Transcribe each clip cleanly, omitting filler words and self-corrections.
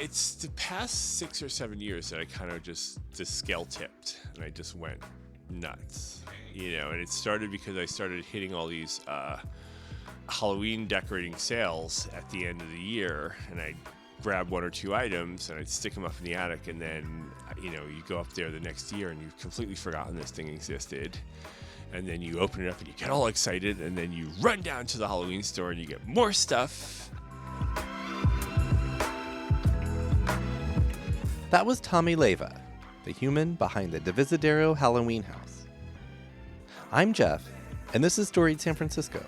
It's the past 6 or 7 years that I kind of just scale tipped, and I just went nuts, and it started because I started hitting all these Halloween decorating sales at the end of the year, and I grab one or two items and I'd stick them up in the attic, and then you go up there the next year and you've completely forgotten this thing existed, and then you open it up and you get all excited, and then you run down to the Halloween store and you get more stuff. That was Tommy Leyva, the human behind the Divisadero Halloween House. I'm Jeff, and this is Storied San Francisco,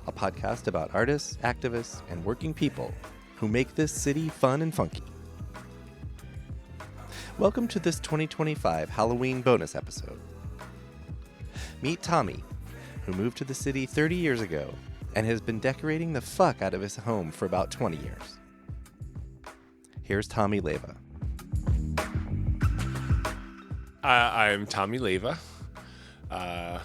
a podcast about artists, activists, and working people who make this city fun and funky. Welcome to this 2025 Halloween bonus episode. Meet Tommy, who moved to the city 30 years ago and has been decorating the fuck out of his home for about 20 years. Here's Tommy Leyva. I'm Tommy Leyva. I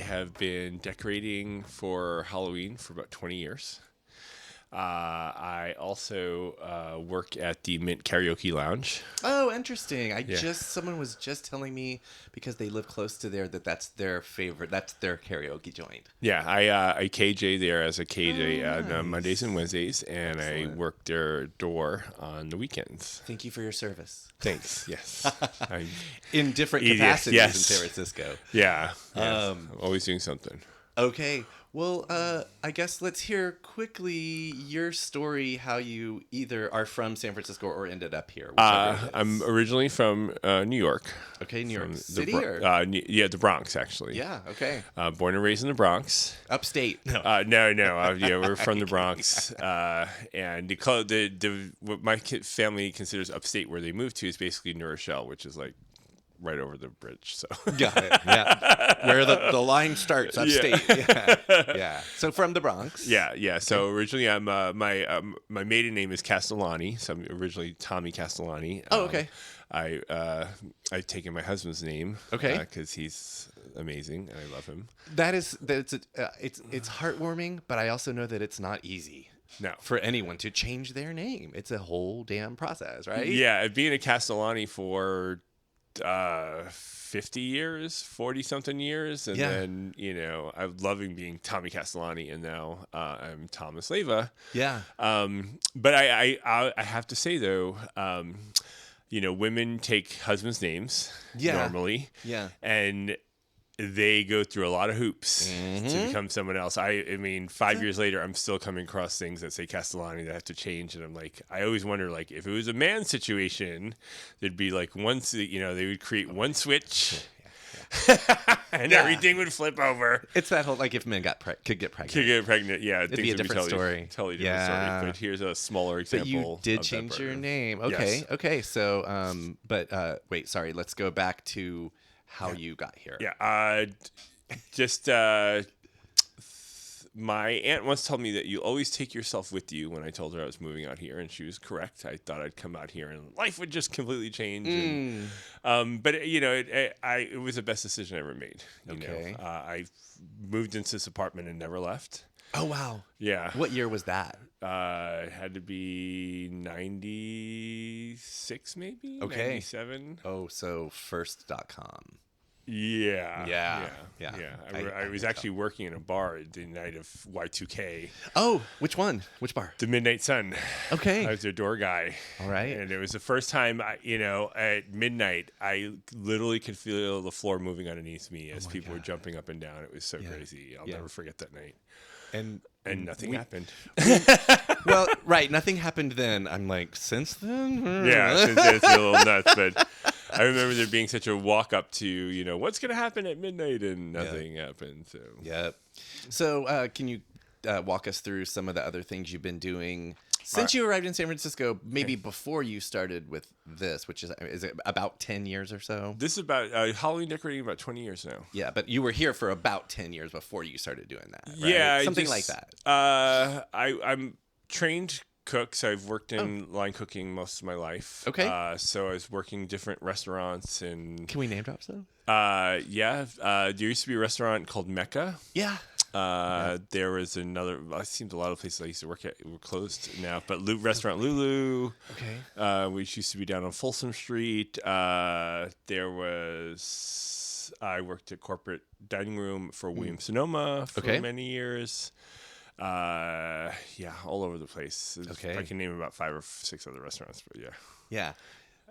have been decorating for Halloween for about 20 years. I also work at the Mint Karaoke Lounge. Oh, interesting. Someone was just telling me, because they live close to there, that's their favorite, that's their karaoke joint. Yeah, I KJ there as a KJ nice. on Mondays and Wednesdays, and Excellent. I work their door on the weekends. Thank you for your service. Thanks, yes. In different Yes, capacities yes. in San Francisco. Yeah, yes. I'm always doing something. Okay. Well, I guess let's hear quickly your story, how you either are from San Francisco or ended up here. I'm originally from New York. Okay, New York From City? the Bronx, actually. Yeah, okay. Born and raised in the Bronx. Upstate. No. We're from the Bronx. And what my family considers upstate, where they moved to, is basically New Rochelle, which is like right over the bridge. So Got it. Yeah. Where the line starts upstate. Yeah. So from the Bronx. Yeah. So originally, I'm my maiden name is Castellani. So I'm originally Tommy Castellani. Oh, okay. I've taken my husband's name. Okay. Because he's amazing and I love him. It's heartwarming, but I also know that it's not easy. No. For anyone to change their name. It's a whole damn process, right? Yeah, being a Castellani for 50 years, 40 something years, and then I'm loving being Tommy Castellani, and now I'm Thomas Leyva. Yeah. But I have to say though, women take husbands' names normally, and they go through a lot of hoops to become someone else. I mean, 5 years later, I'm still coming across things that say Castellani that have to change. And I'm like, I always wonder, like, if it was a man situation, there'd be like once, they would create one switch and everything would flip over. It's that whole, like, if men could get pregnant. Yeah. It'd be a different story. Totally different story. But here's a smaller example. But you did change your name. Okay. Yes. Okay. So, wait, sorry. Let's go back to how you got here. Yeah. My aunt once told me that you always take yourself with you. When I told her I was moving out here, and she was correct. I thought I'd come out here and life would just completely change. But it was the best decision I ever made. Okay. I moved into this apartment and never left. Oh, wow. Yeah. What year was that? It had to be 96, maybe. Okay. 97. Oh, so first.com. Yeah. I was actually working in a bar the night of Y2K. Oh, which one? Which bar? The Midnight Sun. Okay. I was their door guy. All right. And it was the first time, at midnight, I literally could feel the floor moving underneath me as people were jumping up and down. It was so crazy. I'll never forget that night. And nothing happened. Well, right. Nothing happened then. I'm like, since then? Yeah, since then it's a little nuts. But I remember there being such a walk up to, what's going to happen at midnight, and nothing happened. So. Yep. So can you walk us through some of the other things you've been doing since you arrived in San Francisco, maybe before you started with this, which is it about 10 years or so? This is about Halloween decorating about 20 years now. Yeah, but you were here for about 10 years before you started doing that, right? Yeah. Something like that. I'm trained cook, so I've worked in line cooking most of my life. Okay. So I was working different restaurants and... Can we name drop some? There used to be a restaurant called Mecca. Yeah. There was another. Well, it seems a lot of places I used to work at were closed now, but Restaurant Lulu, which used to be down on Folsom Street. There was. I worked at corporate dining room for Williams Sonoma for many years. All over the place. I can name about 5 or 6 other restaurants, but Yeah.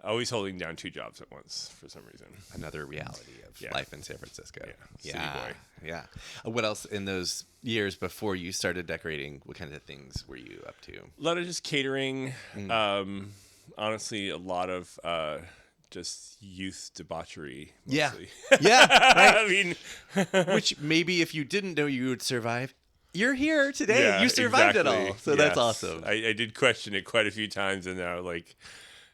always holding down 2 jobs at once for some reason. Another reality of life in San Francisco. City boy. Yeah. What else in those years before you started decorating? What kind of things were you up to? A lot of just catering. Honestly, a lot of just youth debauchery. Mostly. Yeah. Right. I mean, which maybe if you didn't know you would survive, you're here today. You survived it all. So that's awesome. I did question it quite a few times, and now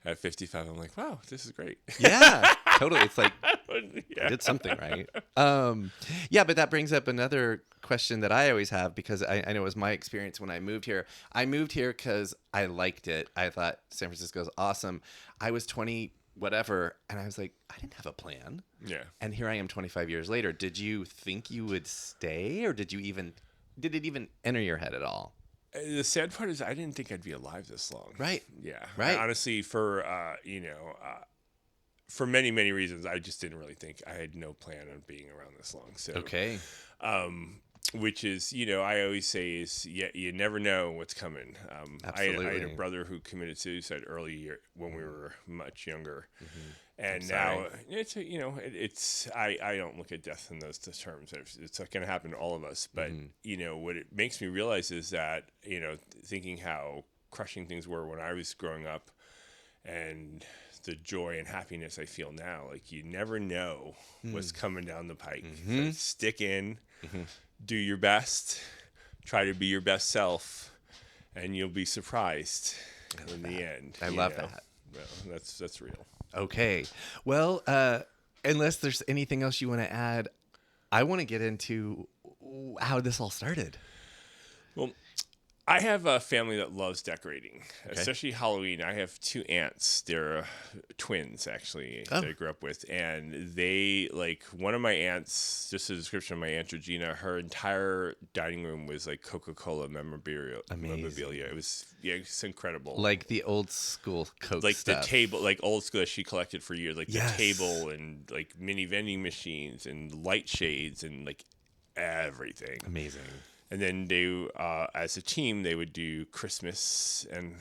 at 55, I'm like, wow, this is great. Yeah, totally. It's like I did something right. But that brings up another question that I always have, because I know it was my experience when I moved here. I moved here because I liked it. I thought San Francisco is awesome. I was 20, whatever, and I was like, I didn't have a plan. Yeah. And here I am 25 years later. Did you think you would stay, or did it even enter your head at all? The sad part is I didn't think I'd be alive this long. Right. Yeah. Right. Honestly, for many, many reasons, I just didn't really think. I had no plan on being around this long. So, which is, I always say is, you never know what's coming. Absolutely. I had a brother who committed suicide early when we were much younger. Mm-hmm. And now I don't look at death in those terms. It's going to happen to all of us. But, what it makes me realize is that, thinking how crushing things were when I was growing up, and the joy and happiness I feel now, like, you never know what's coming down the pike. So stick in, do your best, try to be your best self, and you'll be surprised in the end. I love that. Well, that's real. Okay. Well, unless there's anything else you want to add, I want to get into how this all started. Well, I have a family that loves decorating, especially Halloween. I have 2 aunts. They're twins, actually, that I grew up with. And they, one of my aunts, just a description of my Aunt Georgina, her entire dining room was like Coca-Cola memorabilia. It was, it's incredible. Like the old school Coke stuff. The table, old school that she collected for years. The table and, mini vending machines and light shades and, everything. Amazing. And then they, as a team, they would do Christmas and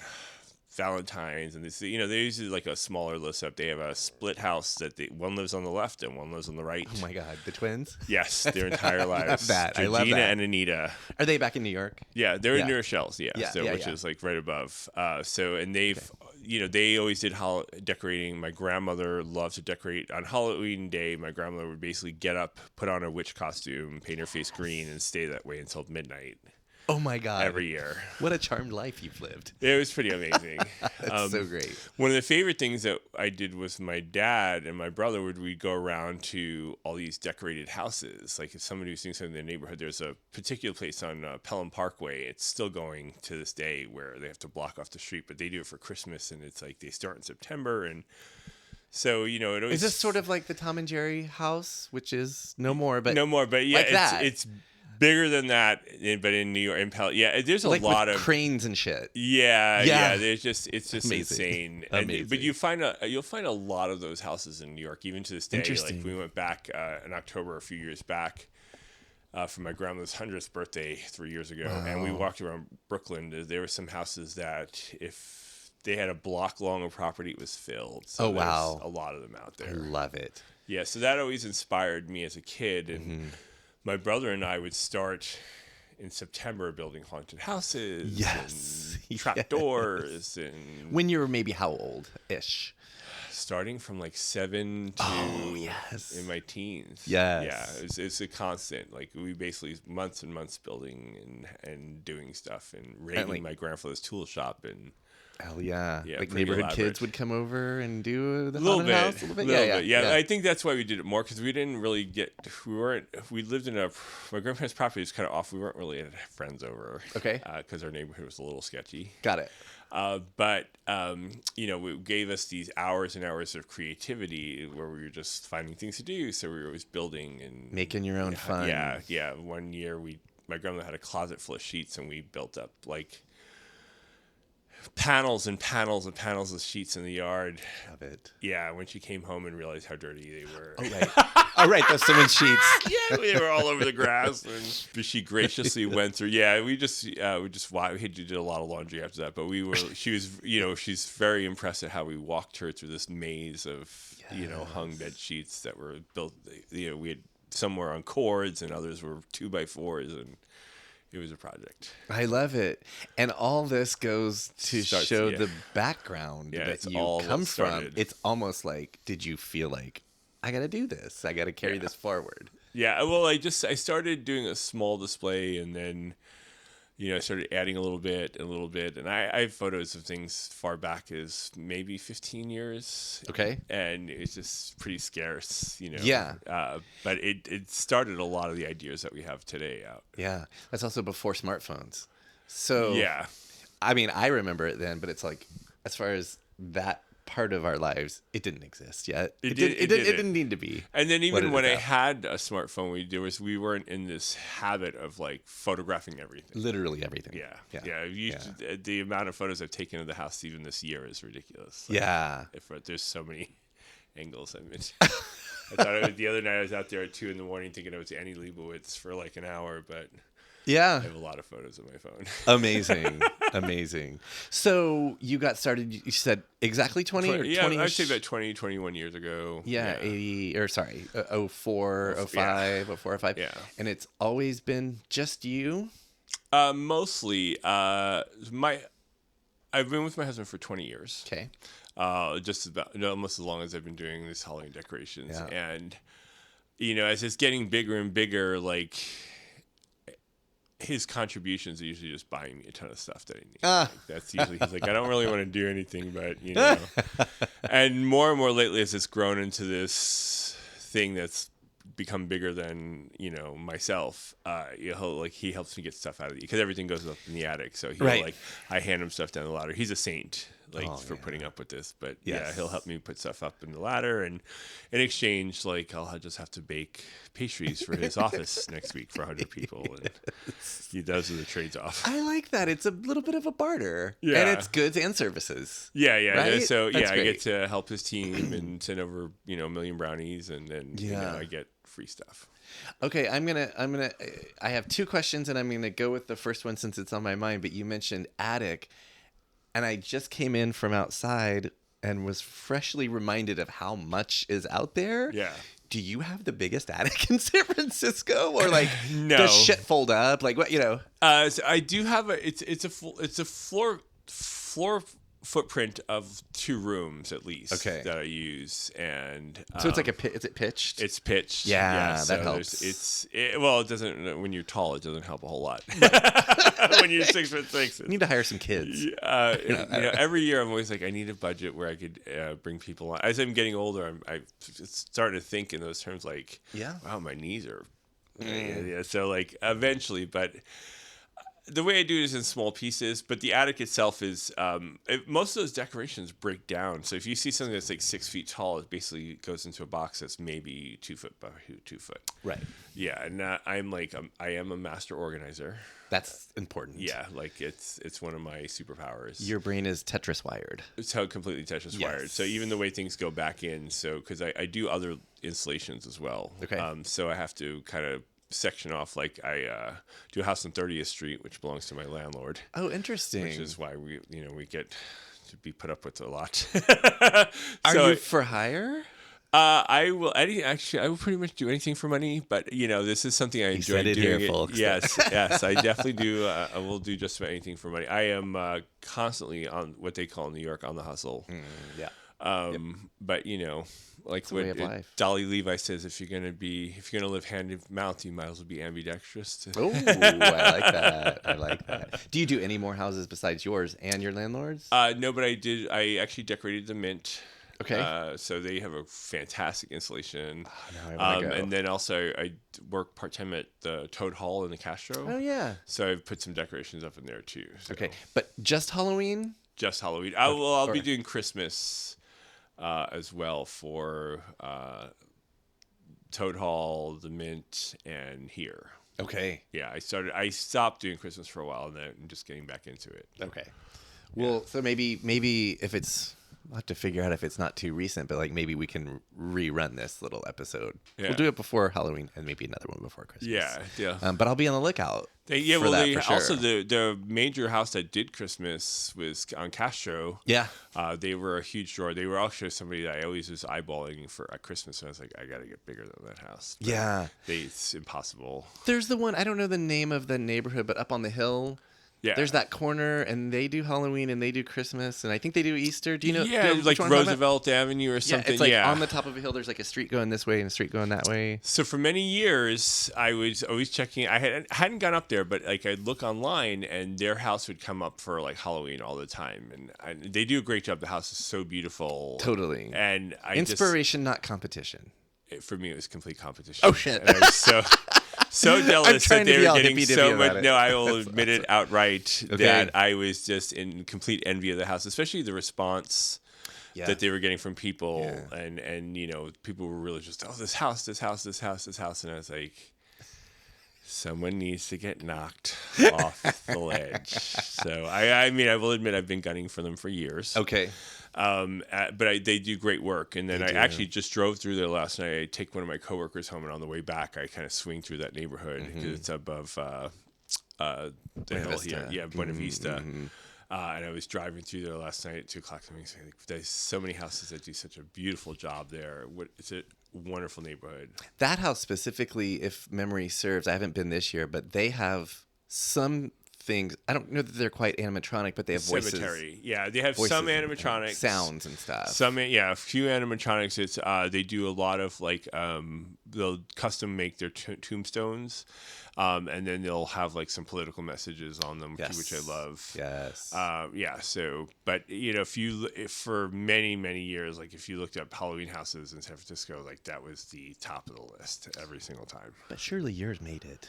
Valentine's, and this, they usually a smaller list up. They have a split house that one lives on the left and one lives on the right. Oh my God, the twins? Yes, their entire lives. I love that. Georgina and Anita. Are they back in New York? Yeah, they're in New Rochelle. Which is right above. And they've. They always did decorating. My grandmother loved to decorate. On Halloween day, my grandmother would basically get up, put on a witch costume, paint her face green, and stay that way until midnight. Oh my God. Every year. What a charmed life you've lived. It was pretty amazing. That's so great. One of the favorite things that I did with my dad and my brother we'd go around to all these decorated houses. Like if somebody was doing something in the neighborhood, there's a particular place on Pelham Parkway. It's still going to this day where they have to block off the street, but they do it for Christmas, and it's they start in September. And so, it always... Is this sort of like the Tom and Jerry house, which is no more, but yeah, it's bigger than that, but in New York, there's a lot of cranes and shit. Yeah. There's just amazing. Insane. Amazing. But you'll find a lot of those houses in New York, even to this day. Interesting. We went back in October a few years back for my grandmother's 100th birthday 3 years ago, and we walked around Brooklyn. There were some houses that if they had a block long of property, it was filled. So wow! A lot of them out there. I love it. Yeah, so that always inspired me as a kid, and. My brother and I would start in September building haunted houses, and trapdoors, and when you were maybe how old-ish? Starting from 7 to in my teens. Yes. Yeah, it's a constant. We basically months and months building and doing stuff and raiding my grandfather's tool shop and. Hell yeah. Neighborhood elaborate. Kids would come over and do the haunted house a little bit. Yeah. I think that's why we did it more, because we didn't really we lived in my grandparents' property was kind of off. We weren't really friends over. Okay. Because our neighborhood was a little sketchy. Got it. But it gave us these hours and hours of creativity where we were just finding things to do. So we were always building and making your own fun. Yeah. One year we my grandmother had a closet full of sheets, and we built up like panels and panels and panels of sheets in the yard. Love it. Yeah, when she came home and realized how dirty they were. Oh, right. Oh, right. Those swimming sheets. Yeah, they were all over the grass. And she graciously went through. Yeah, we did a lot of laundry after that. But she's very impressed at how we walked her through this maze of, hung bed sheets that were built. We had some were on cords and others were 2x4s, and it was a project. I love it. And all this goes to show the background that you come from. It's almost like, did you feel like, I got to do this. I got to carry this forward. Yeah. Well, I started doing a small display, and then, I started adding a little bit. And I have photos of things far back as maybe 15 years. Okay. And it's just pretty scarce, Yeah. But it started a lot of the ideas that we have today out. Yeah. That's also before smartphones. So, yeah. I mean, I remember it then, but it's like, as far as that part of our lives, it didn't exist yet. It didn't need to be. And then even when I had a smartphone, we weren't in this habit of like photographing everything. Literally everything. Yeah. The amount of photos I've taken of the house even this year is ridiculous. There's so many angles. I thought the other night I was out there at 2 a.m. thinking I was Annie Leibovitz for like an hour, but yeah, I have a lot of photos on my phone. Amazing. So you got started, you said exactly 20 or 20? Yeah, I'd say about 21 years ago. Yeah, 04, 05, 04, 05. Yeah. And it's always been just you? Mostly. I've been with my husband for 20 years. Okay. Just about almost as long as I've been doing these Halloween decorations. Yeah. And, as it's getting bigger and bigger, like, his contributions are usually just buying me a ton of stuff that I need. Like, that's usually, he's like, I don't really want to do anything, but, and more lately as it's grown into this thing that's become bigger than, myself, he helps me get stuff out of it because everything goes up in the attic. So I hand him stuff down the ladder. He's a saint. For putting up with this, but he'll help me put stuff up in the ladder, and in exchange, I'll just have to bake pastries for his office next week for 100 people, and those are the trades off. I like that. It's a little bit of a barter, and it's goods and services. Yeah. Right? So That's I great. get to help his team and send over a million brownies, and then I get free stuff. Okay, I have 2 questions, and I'm gonna go with the first one since it's on my mind. But you mentioned attic. And I just came in from outside and was freshly reminded of how much is out there. Yeah. Do you have the biggest attic in San Francisco, or no? Does shit fold up? Like what? So I do have it's a floor footprint of 2 rooms at least that I use, and so it's like is it pitched? It's pitched. Yeah, so that helps. It doesn't. When you're tall, it doesn't help a whole lot. When you're 6'6", you need to hire some kids. Every year I'm always like, I need a budget where I could bring people on. As I'm getting older, I'm starting to think in those terms, like, wow, my knees are. So eventually, but. The way I do it is in small pieces, but the attic itself is most of those decorations break down. So if you see something that's like 6 feet tall, it basically goes into a box that's maybe 2 foot by 2 foot. Right. Yeah, and I am a master organizer. That's important. Yeah, it's one of my superpowers. Your brain is Tetris wired. It's how completely Tetris wired. So even the way things go back in, because I do other installations as well. Okay. So I have to kind of section off, I do a house on 30th Street, which belongs to my landlord. Oh, interesting. Which is why we get to be put up with a lot. Are you for hire? I will pretty much do anything for money, but this is something I enjoy doing. Here, folks. Yes, I definitely do. I will do just about anything for money. I am constantly on what they call in New York on the hustle. But like what Tommy Leyva says, if you're gonna live hand to mouth, you might as well be ambidextrous. Oh, I like that. Do you do any more houses besides yours and your landlord's? No, but I actually decorated the Mint. Okay. So they have a fantastic installation. Oh, now I wanna go. And then also I work part-time at the Toad Hall in the Castro. Oh, yeah. So I've put some decorations up in there too. So. Okay. But just Halloween? Just Halloween. I'll be doing Christmas as well for Toad Hall, the Mint, and here. Okay. Yeah, I stopped doing Christmas for a while, and then I'm just getting back into it. Okay. Well, so maybe if it's, we'll have to figure out if it's not too recent, but like maybe we can rerun this little episode. Yeah. We'll do it before Halloween and maybe another one before Christmas. Yeah. But I'll be on the lookout. For that, for sure. Also the major house that did Christmas was on Castro. Yeah. They were a huge drawer. They were actually somebody that I always was eyeballing for at Christmas. And I was like, I got to get bigger than that house. But Yeah. it's impossible. There's the one, I don't know the name of the neighborhood, but up on the hill. Yeah. There's that corner, and they do Halloween and they do Christmas, and I think they do Easter. Do you know? Yeah, do you know like which one I'm talking about? Roosevelt Avenue or something. Yeah, it's like yeah. on the top of a hill. There's like a street going this way and a street going that way. So for many years, I was always checking. I hadn't gone up there, but like I'd look online, and their house would come up for like Halloween all the time, and they do a great job. The house is so beautiful. Totally. And Inspiration, not competition. For me, it was complete competition. Oh shit! And I was so jealous that they were getting so much. It. No, I will admit it outright Okay. that I was just in complete envy of the house, especially the response that they were getting from people, and you know, people were really just, this house, and I was like, someone needs to get knocked off the ledge. So I mean, I will admit I've been gunning for them for years. Okay. But they do great work. And then I actually just drove through there last night. I take one of my coworkers home, and on the way back, I kind of swing through that neighborhood because it's above the hill here. Yeah, Buena Vista. And I was driving through there last night at 2:00 in the morning. There's so many houses that do such a beautiful job there. It's a wonderful neighborhood. That house specifically, if memory serves, I haven't been this year, but they have some things. I don't know that they're quite animatronic, but they have voices. Cemetery. Yeah, they have Voices some and animatronics, sounds and stuff. A few animatronics. It's they do a lot of like they'll custom make their tombstones, and then they'll have like some political messages on them, which I love. Yes. So, but you know, if for many years, like if you looked up Halloween houses in San Francisco, like that was the top of the list every single time. But surely yours made it.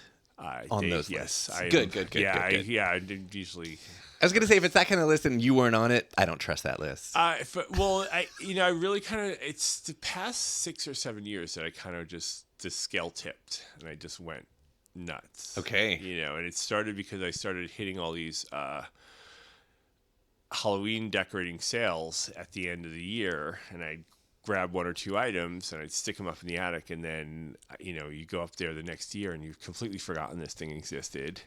Those lists. Yes. Good. I usually. I was gonna say, if it's that kind of list and you weren't on it, I don't trust that list. I really kind of, it's the past 6 or 7 years that I kind of just scale tipped, and I just went nuts. Okay. You know, and it started because I started hitting all these Halloween decorating sales at the end of the year, and I grab one or two items and I'd stick them up in the attic, and then you go up there the next year and you've completely forgotten this thing existed,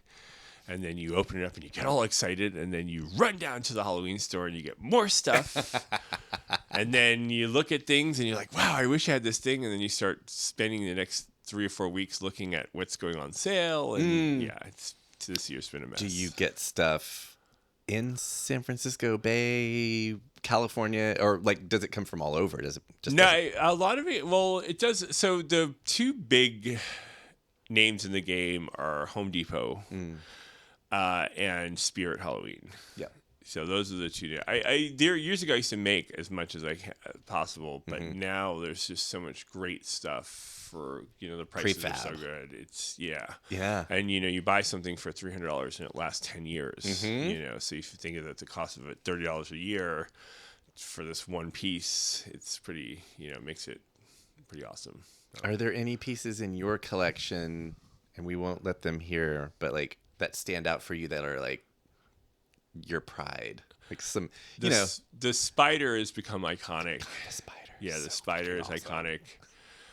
and then you open it up and you get all excited, and then you run down to the Halloween store and you get more stuff and then you look at things and you're like, wow, I wish I had this thing, and then you start spending the next 3 or 4 weeks looking at what's going on sale, and this year's been a mess. Do you get stuff in San Francisco Bay, California, or like does it come from all over? Does it just a lot of it, well, it does. So the two big names in the game are Home Depot and Spirit Halloween. Yeah. So those are the two. There years ago I used to make as much as possible, but now there's just so much great stuff for the prices are so good. It's yeah, and you buy something for $300 and it lasts 10 years. So if you think of the cost of it, $30 a year for this one piece, it's pretty makes it pretty awesome. Are there any pieces in your collection, and we won't let them hear, but like that stand out for you that are like your pride, like some the spider has become iconic. The spider. Yeah, the spider is iconic.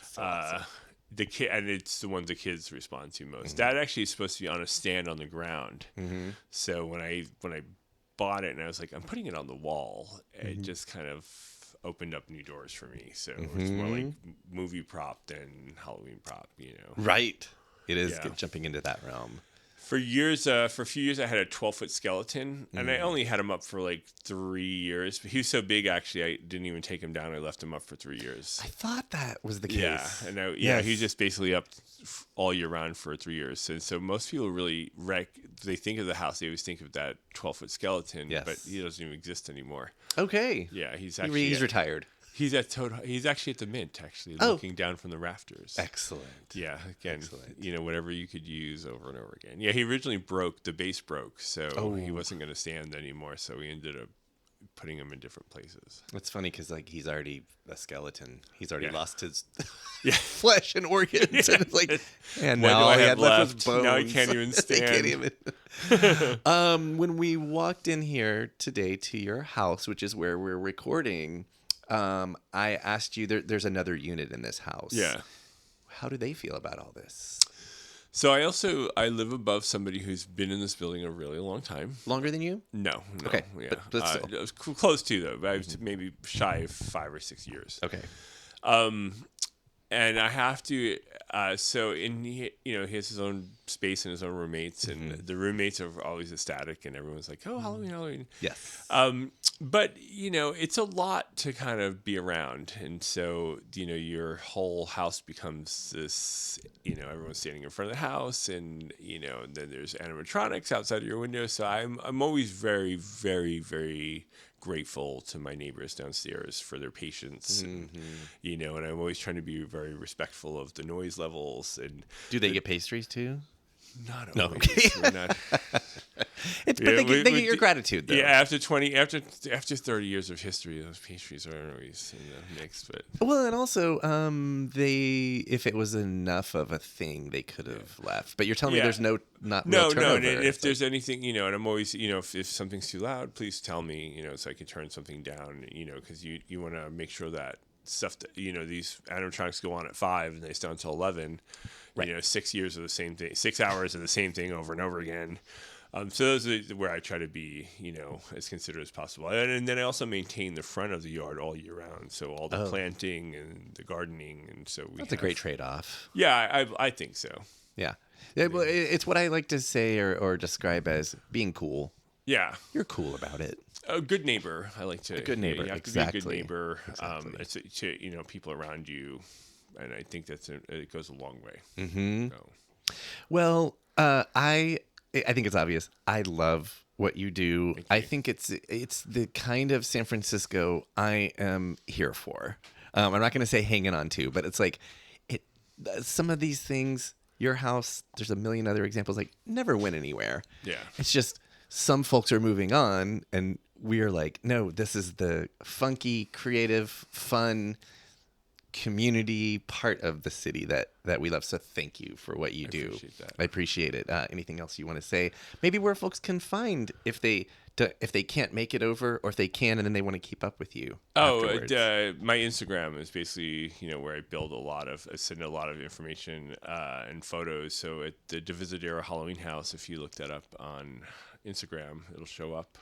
So awesome. The kid, and it's the one the kids respond to most. That actually is supposed to be on a stand on the ground. So when I bought it and I was like, I'm putting it on the wall, it just kind of opened up new doors for me. So it's more like movie prop than Halloween prop, Right. It is jumping into that realm. For a few years, I had a 12-foot skeleton, and I only had him up for like 3 years. But he was so big, actually, I didn't even take him down. I left him up for 3 years. I thought that was the case. Yeah, and he was just basically up all year round for 3 years. And so most people really they think of the house, they always think of that 12-foot skeleton, but he doesn't even exist anymore. Okay. Yeah, he's retired. He's actually at the Mint, looking down from the rafters. Excellent. Yeah, again, whatever you could use over and over again. Yeah, he originally the base broke, so he wasn't going to stand anymore. So we ended up putting them in different places. It's funny because like he's already a skeleton. He's already Yeah. lost his Yeah. flesh and organs. And it's like, and What now do all I he have had left was left? bones. Now he can't even They can't stand. even. When we walked in here today to your house, which is where we're recording, I asked you. There's another unit in this house. Yeah. How do they feel about all this? So I live above somebody who's been in this building a really long time. Longer than you? No. Okay, Yeah. but still. It was close to though. But I was maybe shy of 5 or 6 years. Okay. And I have to. So he has his own space and his own roommates, and the roommates are always ecstatic, and everyone's like, "Oh, Halloween, Halloween." Yes. But it's a lot to kind of be around, and so your whole house becomes this. Everyone's standing in front of the house, and then there's animatronics outside of your window. So I'm always very, very, very grateful to my neighbors downstairs for their patience, and I'm always trying to be very respectful of the noise levels. And do they get pastries too? Not No. always. We're not. But they get your gratitude, though. Yeah, after 30 years of history, those pastries aren't always in the mix. But well, and also, if it was enough of a thing, they could have left. But you're telling me there's no real turnover. And if there's anything, and I'm always, if something's too loud, please tell me, so I can turn something down, because you want to make sure that stuff that, these animatronics go on at 5 and they stay until 11. Right. 6 years of the same thing, 6 hours of the same thing over and over again. So those are where I try to be, as considerate as possible. And then I also maintain the front of the yard all year round. So all the planting and the gardening. And so that's a great trade-off. Yeah, I think so. Yeah. Well, it's what I like to say or describe as being cool. Yeah. You're cool about it. A good neighbor. I like to. A good neighbor. You have Exactly. to be a good neighbor. Exactly. It's to, people around you. And I think it goes a long way. Mm-hmm. So. Well, I think it's obvious. I love what you do. I think it's the kind of San Francisco I am here for. I'm not going to say hanging on to, but it's like some of these things. Your house. There's a million other examples. Like never went anywhere. Yeah. It's just some folks are moving on, and we're like, no, this is the funky, creative, fun community part of the city that we love. So thank you for what you do. Appreciate that. I appreciate it. Anything else you want to say? Maybe where folks can find if they can't make it over, or if they can and then they want to keep up with you. Afterwards. My Instagram is basically where I send a lot of information and photos. So at the Divisadero Halloween House, if you look that up on Instagram, it'll show up.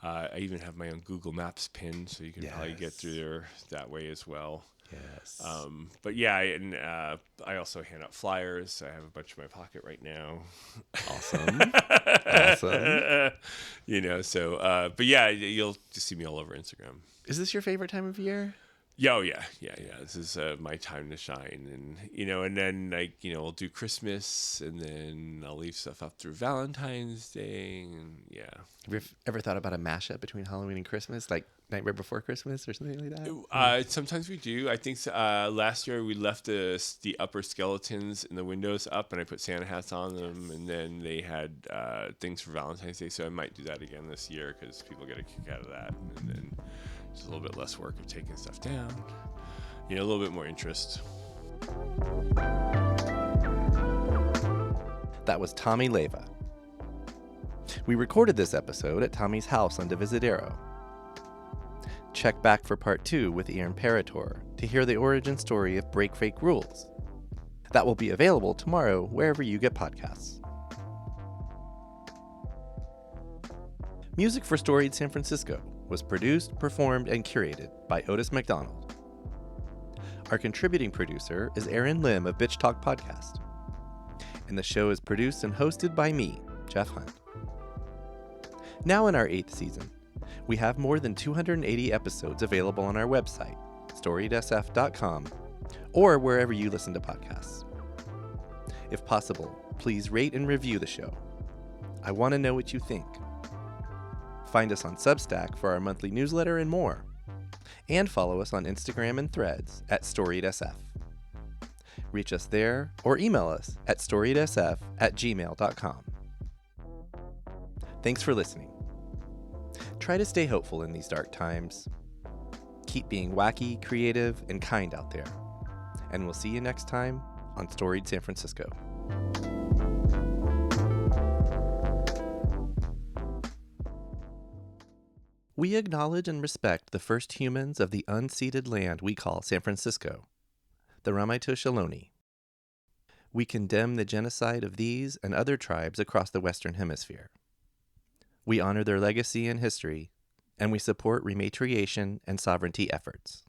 I even have my own Google Maps pin, so you can probably get through there that way as well. Yes. But yeah, and I also hand out flyers. I have a bunch in my pocket right now. Awesome. Awesome. So, but yeah, you'll just see me all over Instagram. Is this your favorite time of year? Yeah. This is my time to shine, and then I'll do Christmas, and then I'll leave stuff up through Valentine's Day, and yeah. Have you ever thought about a mashup between Halloween and Christmas, like Nightmare Before Christmas or something like that? Sometimes we do. I think last year we left the upper skeletons in the windows up, and I put Santa hats on them, and then they had things for Valentine's Day. So I might do that again this year because people get a kick out of that, and then just a little bit less work of taking stuff down. A little bit more interest. That was Tommy Leyva. We recorded this episode at Tommy's house on Divisadero. Check back for part 2 with the Imperator to hear the origin story of Break Fake Rules. That will be available tomorrow wherever you get podcasts. Music for Storied San Francisco was produced, performed, and curated by Otis McDonald. Our contributing producer is Aaron Lim of Bitch Talk Podcast. And the show is produced and hosted by me, Jeff Hunt. Now in our 8th season, we have more than 280 episodes available on our website, storiedsf.com, or wherever you listen to podcasts. If possible, please rate and review the show. I want to know what you think. Find us on Substack for our monthly newsletter and more. And follow us on Instagram and Threads at storiedsf. Reach us there or email us at storiedsf@gmail.com. Thanks for listening. Try to stay hopeful in these dark times. Keep being wacky, creative, and kind out there. And we'll see you next time on Storied San Francisco. We acknowledge and respect the first humans of the unceded land we call San Francisco, the Ramaytush Ohlone. We condemn the genocide of these and other tribes across the Western Hemisphere. We honor their legacy and history, and we support rematriation and sovereignty efforts.